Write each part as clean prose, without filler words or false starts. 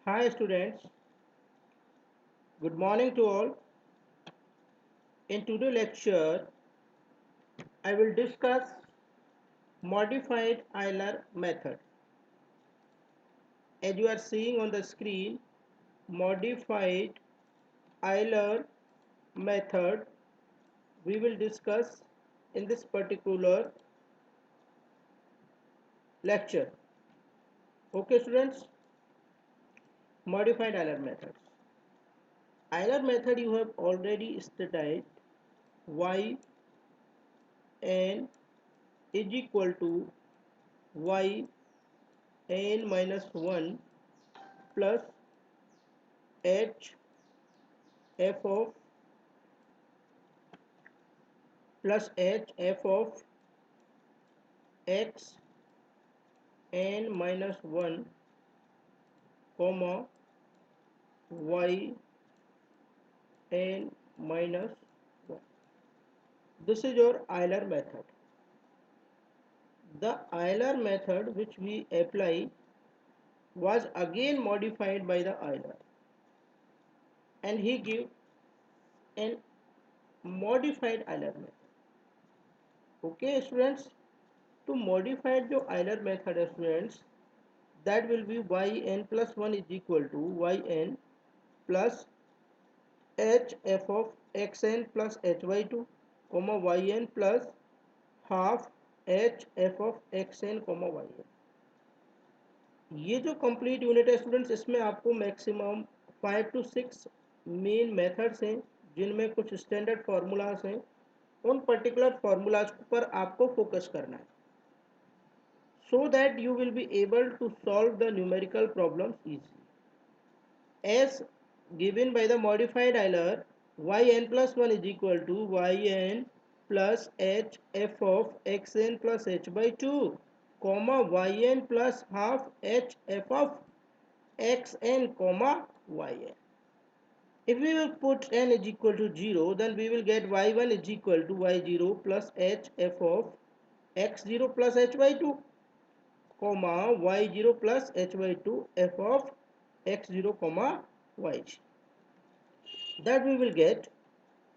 Hi students, good morning to all. In today's lecture, I will discuss modified Euler method. As you are seeing on the screen, modified Euler method we will discuss in this particular lecture. Okay students, modified Euler methods. Euler method you have already studied y n is equal to y n minus 1 plus h f of plus h f of x n minus 1 comma y n minus 1. This is your Euler method. The Euler method which we apply was again modified by the Euler, and he give an modified Euler method. Okay students, to modify the Euler method students, that will be yn plus 1 is equal to yn plus h f of xn plus h by 2 comma yn plus half h f of xn comma yn. ये जो complete unit है students, इसमें आपको maximum 5 to 6 main methods हैं जिनमें कुछ standard formulas हैं. उन पर्टिकुलर फार्मूलाज पर आपको फोकस करना है so that you will be able to solve the numerical problems easily. As given by the modified Euler, yn plus 1 is equal to yn plus h f of xn plus h by 2 comma yn plus half h f of xn comma yn. If we will put n is equal to 0, then we will get y1 is equal to y0 plus h f of x0 plus h by 2 comma y0 plus h by 2 f of x0 comma y. That we will get.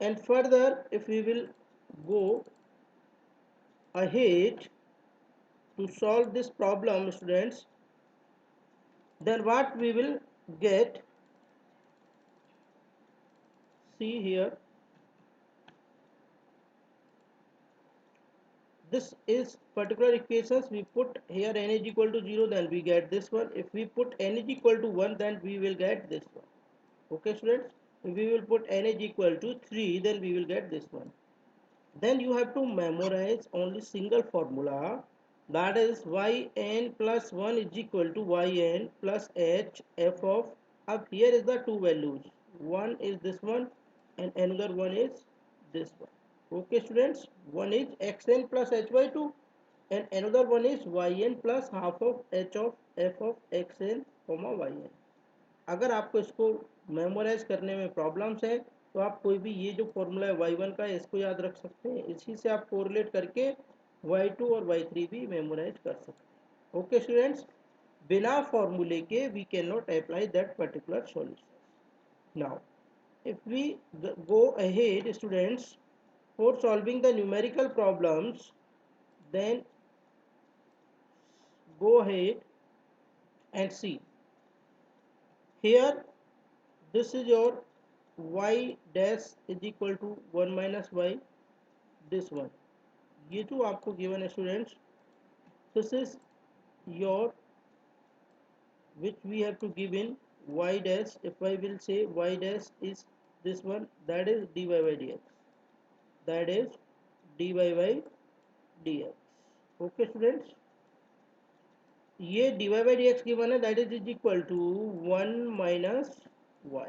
And further, if we will go ahead to solve this problem students, then what we will get, see here, this is particular equations. We put here n is equal to 0, then we get this one. If we put n is equal to 1, then we will get this one. Okay students, if we will put n is equal to 3, then we will get this one. Then you have to memorize only single formula, that is yn plus 1 is equal to yn plus h f of, up here is the two values, one is this one and another one is this one. Okay students, one is xn plus h by 2 and another one is yn plus half of h of f of xn comma yn. अगर आपको इसको memorise करने में problems है तो आप कोई भी ये जो फॉर्मूला है y1 का, इसको याद रख सकते हैं. इसी से आप कोरिलेट करके y2 और y3 भी मेमोराइज कर सकते हैं. ओके स्टूडेंट्स, बिना फॉर्मूले के we can not apply that particular solution. Now if we go ahead students for solving the numerical problems, then go ahead and see here. This is your y dash is equal to 1 minus y, this one. ये जो आपको given है students, this is your which we have to give in y dash. If I will say y dash is this one, that is dy by dx, that is dy by dx. Okay students, ये dy by dx given है, that is equal to 1 minus y.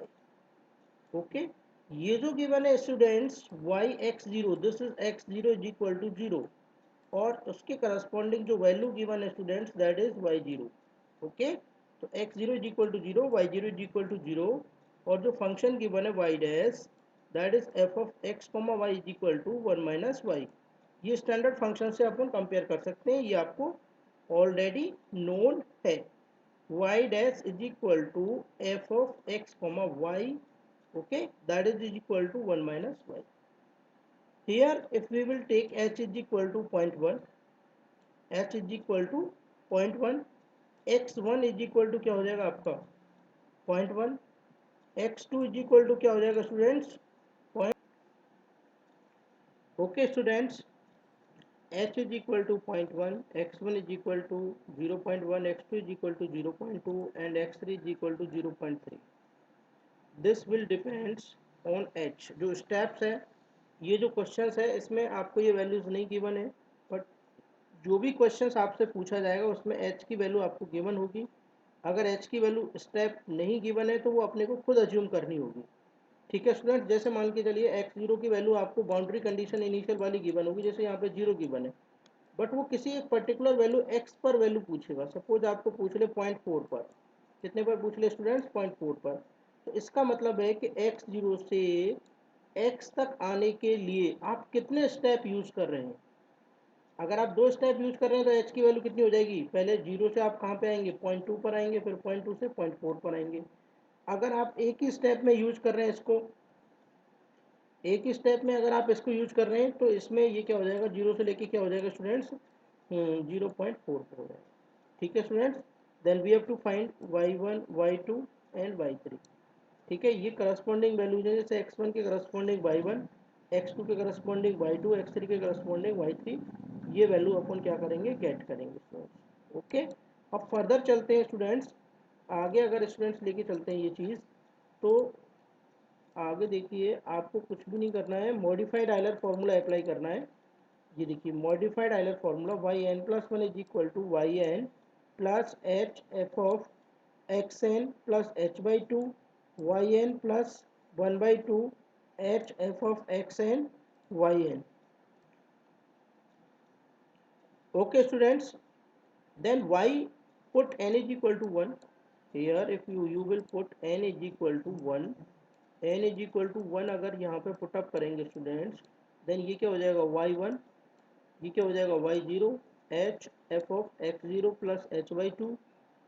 Okay, ये जो given है students y x0, this is x0 is equal to 0 और उसके corresponding जो value given है students, that is y0. Okay, तो x0 is equal to 0, y0 is equal to 0 और जो फंक्शन गिवन है y dash, that is f of x comma y is equal to 1 minus y. ये standard function से अपन compare कर सकते हैं, ये आपको ऑलरेडी नोन है. y dash is equal to f of x comma y, okay, that is equal to 1 minus y. Here if we will take h is equal to 0.1, h is equal to 0.1, x1 is equal to क्या हो जाएगा आपका 0.1, x2 is equal to क्या हो जाएगा students point, okay students, h is equal to 0.1, x1 is equal to 0.1, x2 is equal to 0.2 and x3 is equal to 0.3. This will depends on h। जो steps है, ये जो questions है इसमें आपको ये वैल्यूज नहीं गिवन है, बट जो भी क्वेश्चंस आपसे पूछा जाएगा उसमें h की वैल्यू आपको गिवन होगी। अगर h की वैल्यू स्टेप नहीं गिवन है तो वो अपने को खुद अज्यूम करनी होगी। ठीक है स्टूडेंट, जैसे मान के चलिए x0 की वैल्यू आपको बाउंड्री कंडीशन इनिशियल वाली गिवन होगी, जैसे यहाँ पे 0 गिवन है, बट वो किसी एक पर्टिकुलर वैल्यू x पर वैल्यू पूछेगा। सपोज आपको पूछ ले 0.4 पर, कितने पर पूछ ले स्टूडेंट्स 0.4 पर, तो इसका मतलब है कि x0 से x तक आने के लिए आप कितने स्टेप यूज कर रहे हैं। अगर आप 2 स्टेप यूज कर रहे हैं तो h की वैल्यू कितनी हो जाएगी, पहले 0 से आप कहाँ पे आएंगे 0.2 पर आएंगे, फिर 0.2 से 0.4 पर आएंगे। अगर आप एक ही स्टेप में यूज कर रहे हैं इसको, एक ही स्टेप में अगर आप इसको यूज कर रहे हैं तो इसमें ये क्या हो जाएगा, 0 से लेके क्या हो जाएगा स्टूडेंट्स 0.44 हो जाएगा। ठीक है students, then we have to find y1 y2 and y3। ठीक है, ये करस्पॉन्डिंग वैल्यूज है, जैसे x1 के करस्पॉन्डिंग y1, x2 के करस्पॉन्डिंग y2, x3 के करस्पॉन्डिंग y3, ये वैल्यू अपन क्या करेंगे गेट करेंगे स्टूडेंट्स। ओके, अब फर्दर चलते हैं स्टूडेंट्स, आगे अगर स्टूडेंट्स लेके चलते हैं ये चीज़, तो आगे देखिए आपको कुछ भी नहीं करना है, मॉडिफाइड आयलर फॉर्मूला अप्लाई करना है। ये देखिए modified Euler formula yn+1 is equal to yn plus H F of x n plus h by two, y n plus 1/2 h F of x n y n. Okay students, then y put n is equal to 1 here, if you will put n is equal to 1, n is equal to 1 अगर यहाँ पे put up करेंगे students, then ये क्या हो जाएगा y1, ये क्या हो जाएगा y0 h f of x0 plus h by two,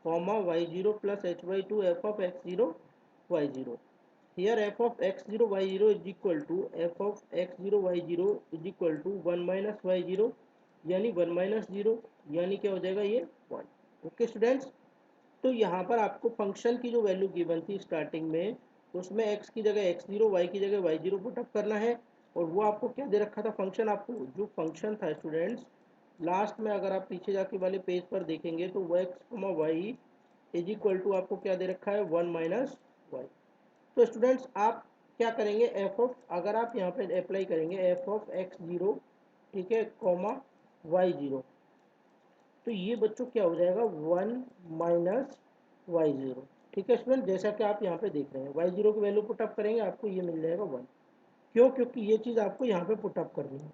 comma y0 plus h by two f of x0 y0। here f of x0 y0 is equal to f of x0 y0 is equal to 1 minus y0, यानी 1 minus 0, यानी क्या हो जाएगा ये 1। Okay students, तो यहाँ पर आपको फंक्शन की जो वैल्यू गिवन थी स्टार्टिंग में, उसमें x की जगह x0, y की जगह y0 पुट अप करना है, और वो आपको क्या दे रखा था फंक्शन, आपको जो फंक्शन था स्टूडेंट्स लास्ट में अगर आप पीछे जाके वाले पेज पर देखेंगे तो वो x, y is equal to आपको क्या दे रखा है 1 माइनस वाई। तो स्टूडेंट्स आप क्या करेंगे, एफ ऑफ, अगर आप यहाँ पे अप्लाई करेंगे एफ ऑफ x0, ठीक है, कॉमा y0, तो ये बच्चों क्या हो जाएगा 1 माइनस y0। ठीक है स्टूडेंट, जैसा कि आप यहाँ पे देख रहे हैं y0 की वैल्यू पुट अप करेंगे आपको ये मिल जाएगा 1। क्यों, क्योंकि ये चीज़ आपको यहाँ पे पुट अप करनी है।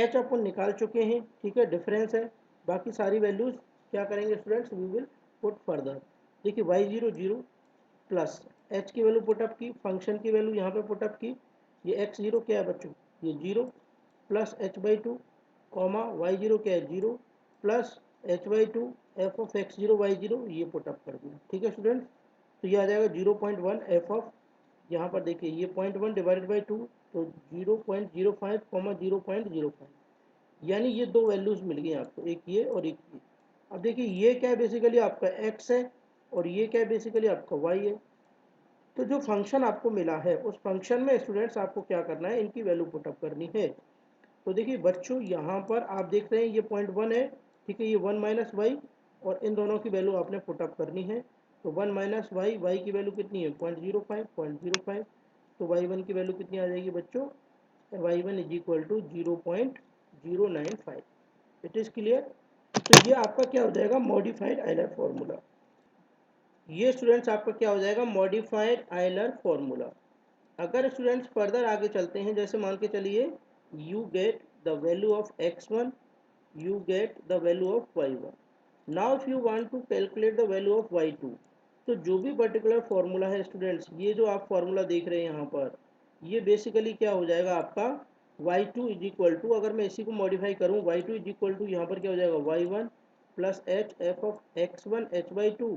h अपन निकाल चुके हैं, ठीक है, डिफरेंस है, बाकी सारी वैल्यूज क्या करेंगे students, we will put further. देखिए y0 0 प्लस h की वैल्यू पुटअप की, फंक्शन की वैल्यू यहाँ पे पुटअप की, ये x0 क्या है बच्चों, ये 0 plus h by two, comma y0 क्या है 0 plus h by two F of x0 y0, ये पुटअप कर दिया। ठीक है स्टूडेंट्स, तो ये आ जाएगा 0.1 एफ ऑफ, यहाँ पर देखिए ये 0.1 डिवाइडेड बाई 2, तो 0.05 कॉमा 0.05, यानी ये दो वैल्यूज मिल गई आपको, एक ये और एक ये। अब देखिए ये क्या है, बेसिकली आपका x है, और ये क्या है, बेसिकली आपका y है। तो जो फंक्शन आपको मिला है उस फंक्शन में स्टूडेंट्स आपको क्या करना है, इनकी वैल्यू पुटअप करनी है। तो देखिए बच्चों यहाँ पर आप देख रहे हैं ये 0.1 है, ठीक है, ये 1 माइनस वाई, और इन दोनों की वैल्यू आपने पुटअप करनी है। तो 1 माइनस वाई, वाई की वैल्यू कितनी है 0.05, तो y1 की वैल्यू कितनी आ जाएगी बच्चों, y1 is equal to 0.095। It is clear. तो ये आपका क्या हो जाएगा मॉडिफाइड आयलर फॉर्मूला, ये स्टूडेंट्स आपका क्या हो जाएगा मॉडिफाइड आयलर फॉर्मूला। अगर स्टूडेंट्स फर्दर आगे चलते हैं, जैसे मान के चलिए you get the value of x1, you get the value of y1। now if you want to calculate the value of y2, तो जो भी पर्टिकुलर फॉर्मूला है स्टूडेंट्स, ये जो आप फॉर्मूला देख रहे हैं यहाँ पर, ये बेसिकली क्या हो जाएगा आपका y2 इज इक्वल टू, अगर मैं इसी को मॉडिफाई करूँ y2 इज इक्वल टू यहाँ पर क्या हो जाएगा y1 plus H F of x1 h by two,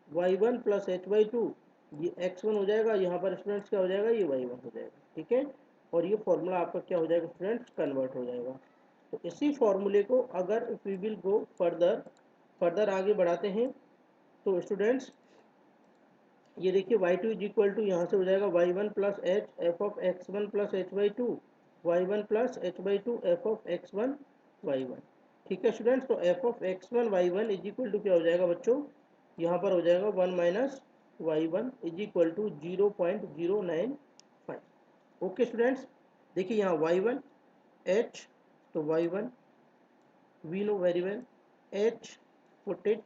y1 plus h/2, ये x1 हो जाएगा, यहाँ पर स्टूडेंट्स क्या हो जाएगा, ये y1 हो जाएगा, ठीक है। और ये फॉर्मूला आपका क्या हो जाएगा स्टूडेंट्स, कन्वर्ट हो जाएगा। तो इसी फॉर्मूले को अगर वी विल गो फर्दर आगे बढ़ाते हैं तो स्टूडेंट्स ये देखिए y2 इज इक्वल टू, यहाँ से हो जाएगा y1 plus H F of x1 plus h/2, y1 plus h/2 F of x1 y1, ठीक है स्टूडेंट्स। तो F of x1 y1 is equal to क्या हो जाएगा बच्चों, यहाँ पर हो जाएगा 1 minus y1 is equal to 0.095। Okay students, देखिए यहाँ y1 h, तो y1 we know very well, h put it,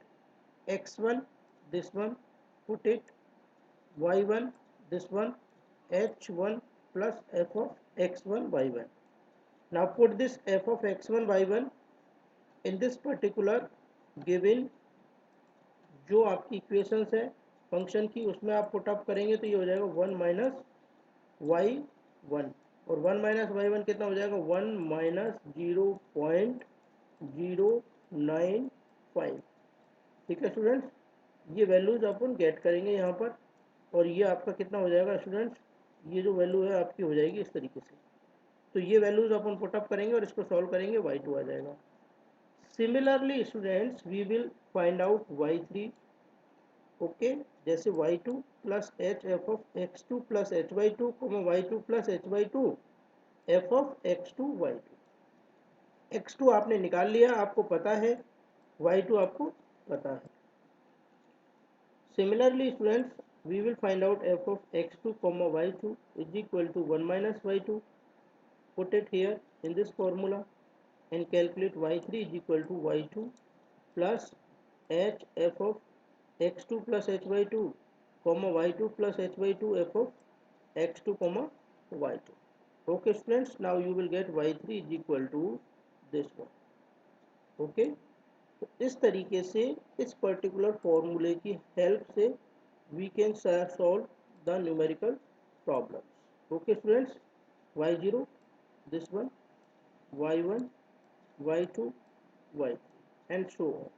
x1 this one put it, y1 this one, h1 plus f of x1 y1. Now put this f of x1 y1 in this particular given जो आपकी equations है function की, उसमें आप put up करेंगे तो ये हो जाएगा 1 माइनस y1, और 1 माइनस y1 कितना हो जाएगा, 1 माइनस 0.095, ठीक है स्टूडेंट्स। ये वैल्यूज अपन गेट करेंगे यहाँ पर, और ये आपका कितना हो जाएगा स्टूडेंट्स, ये जो वैल्यू है आपकी हो जाएगी इस तरीके से। तो ये वैल्यूज अपन पुटअप करेंगे और इसको सॉल्व करेंगे, y2 आ जाएगा। Similarly students we will find out y3, okay, जैसे y2 plus H F of x2 plus h/2, y2 प्लस h/2 F of x2 y2। x2 आपने निकाल लिया, आपको पता है, y2 आपको पता है। Similarly students, we will find out f of x2 comma y2 is equal to 1 minus y2. Put it here in this formula and calculate y3 is equal to y2 plus h f of x2 plus h/2 comma y2 plus h/2 f of x2 comma y2. Okay students, now you will get y3 is equal to this one. Okay. तो इस तरीके से इस particular फॉर्मूले की help से we can solve the numerical problems. Okay students, y0 this one, y1 y2 y3 and so on.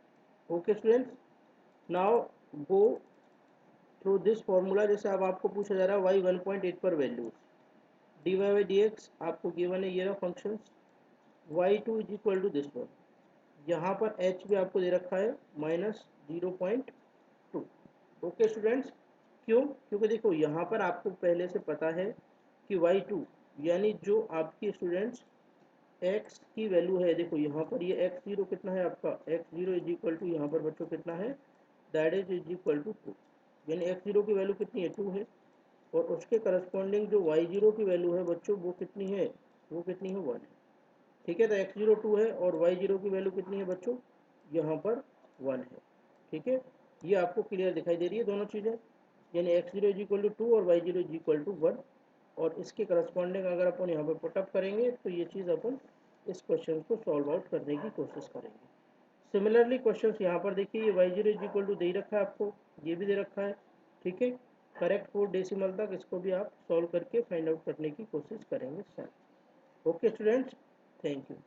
Okay students, now go through this formula. जैसे अब आपको पूछा जा रहा है y 1.8 पर वैल्यूज dy बाई dx आपको गिवन है, ये रहा functions, y2 is equal to this one, यहाँ पर h भी आपको दे रखा है -0.2। ओके स्टूडेंट्स, क्यों, क्योंकि देखो यहाँ पर आपको पहले से पता है कि y2 यानी जो आपकी स्टूडेंट्स x की वैल्यू है, देखो यहाँ पर ये x0 कितना है आपका, x0 इज इक्वल टू यहाँ पर बच्चों कितना है, दैट इज इक्वल टू 2, यानी x0 की वैल्यू कितनी है, 2 है। और उसके करस्पॉन्डिंग जो y0 की वैल्यू है बच्चों वो कितनी है, 1 है, ठीक है। तो x0 2 है और y0 की वैल्यू कितनी है बच्चों, यहाँ पर 1 है, ठीक है। ये आपको क्लियर दिखाई दे रही है दोनों चीज़ें, यानी x0 इज इक्वल टू 2 और y0 इज इक्वल टू 1, और इसके करस्पॉन्डिंग अगर अपन यहाँ पर पुटअप करेंगे तो ये चीज़ अपन इस क्वेश्चन को सॉल्व आउट करने की कोशिश करेंगे। सिमिलरली क्वेश्चन यहाँ पर देखिए, ये y0 इज इक्वल टू दे ही रखा है आपको, ये भी दे रखा है, ठीक है। करेक्ट 4 डेसिमल तक इसको भी आप सॉल्व करके फाइंड आउट करने की कोशिश करेंगे sir. Okay students, thank you.